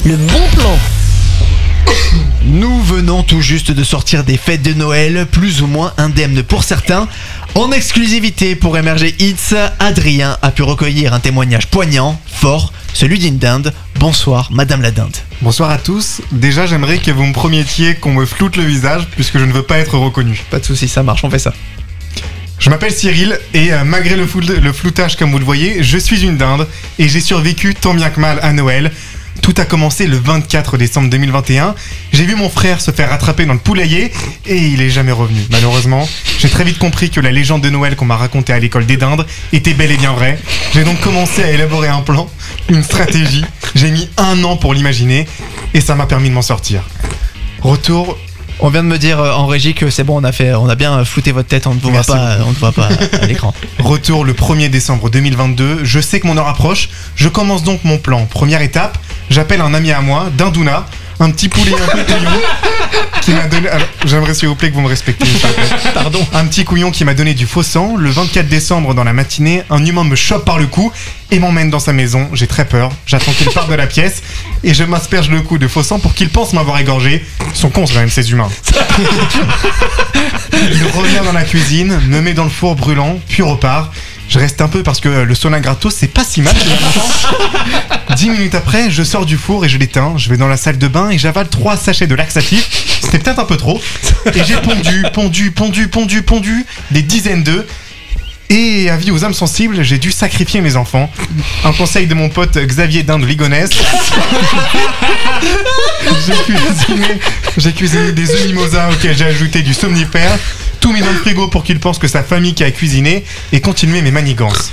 Le bon plan. Nous venons tout juste de sortir des fêtes de Noël, plus ou moins indemnes pour certains. En exclusivité pour Émerger Hits, Adrien a pu recueillir un témoignage poignant, fort, celui d'une dinde. Bonsoir, Madame la dinde. Bonsoir à tous. Déjà, j'aimerais que vous me promettiez qu'on me floute le visage, puisque je ne veux pas être reconnu. Pas de soucis, ça marche, on fait ça. Je m'appelle Cyril, et malgré le floutage comme vous le voyez, je suis une dinde, et j'ai survécu tant bien que mal à Noël. Tout a commencé le 24 décembre 2021. J'ai vu mon frère se faire rattraper dans le poulailler et il est jamais revenu. Malheureusement, j'ai très vite compris que la légende de Noël qu'on m'a racontée à l'école des dindes était bel et bien vraie. J'ai donc commencé à élaborer un plan, une stratégie. J'ai mis 1 an pour l'imaginer et ça m'a permis de m'en sortir. Retour. On vient de me dire en régie que c'est bon, on a bien flouté votre tête, on ne vous voit pas à l'écran. Retour le 1er décembre 2022, je sais que mon heure approche, je commence donc mon plan. Première étape, j'appelle un ami à moi, Dindouna, un petit poulet un peu couillon, qui m'a donné... Alors, j'aimerais s'il vous plaît que vous me respectiez. Pardon. Un petit couillon qui m'a donné du faux sang. Le 24 décembre dans la matinée, un humain me chope par le cou et m'emmène dans sa maison. J'ai très peur, j'attends qu'il parte de la pièce et je m'asperge le cou de faux sang pour qu'il pense m'avoir égorgé. Ils sont cons quand même ces humains. Il revient dans la cuisine, me met dans le four brûlant, puis repart. Je reste un peu parce que le sauna gratos c'est pas si mal. 10 minutes après, je sors du four et je l'éteins. Je vais dans la salle de bain et j'avale 3 sachets de laxatif. C'était peut-être un peu trop. Et j'ai pondu des dizaines d'œufs. Et avis aux âmes sensibles, j'ai dû sacrifier mes enfants. Un conseil de mon pote Xavier Dinde Ligonès. J'ai cuisiné des œufs mimosa auxquels j'ai ajouté du somnifère. Tout mis dans le frigo pour qu'il pense que sa famille qui a cuisiné et continuer mes manigances.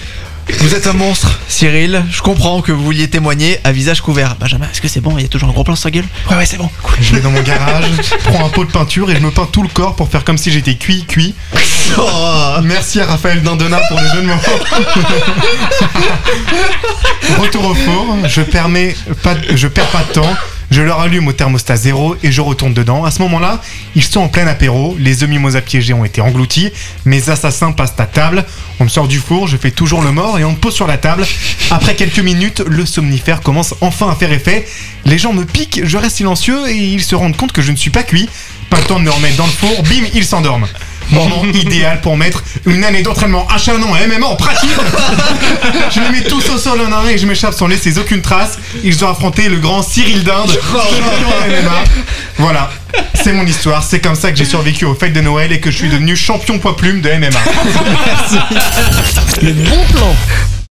Vous êtes un monstre, Cyril. Je comprends que vous vouliez témoigner à visage couvert. Benjamin, est-ce que c'est bon? Il y a toujours un gros plan sur sa gueule? Ouais, c'est bon. Cool. Je vais dans mon garage, je prends un pot de peinture et je me peins tout le corps pour faire comme si j'étais cuit. Oh. Merci à Raphaël Dindona pour le jeu de mots. Retour au four, je perds pas de temps. Je leur allume au thermostat 0 et je retourne dedans. À ce moment-là, ils sont en plein apéro. Les œufs mimosa piégés ont été engloutis. Mes assassins passent à table. On me sort du four, je fais toujours le mort et on me pose sur la table. Après quelques minutes, le somnifère commence enfin à faire effet. Les gens me piquent, je reste silencieux et ils se rendent compte que je ne suis pas cuit. Pas le temps de me remettre dans le four, bim, ils s'endorment. Moment idéal pour mettre une année d'entraînement acharnant à MMA en pratique. Je les mets tous au sol un à un et je m'échappe sans laisser aucune trace. Ils ont affronté le grand Cyril Dinde, champion de MMA. Voilà, c'est mon histoire. C'est comme ça que j'ai survécu aux fêtes de Noël et que je suis devenu champion poids plume de MMA. Merci. Le bon plan.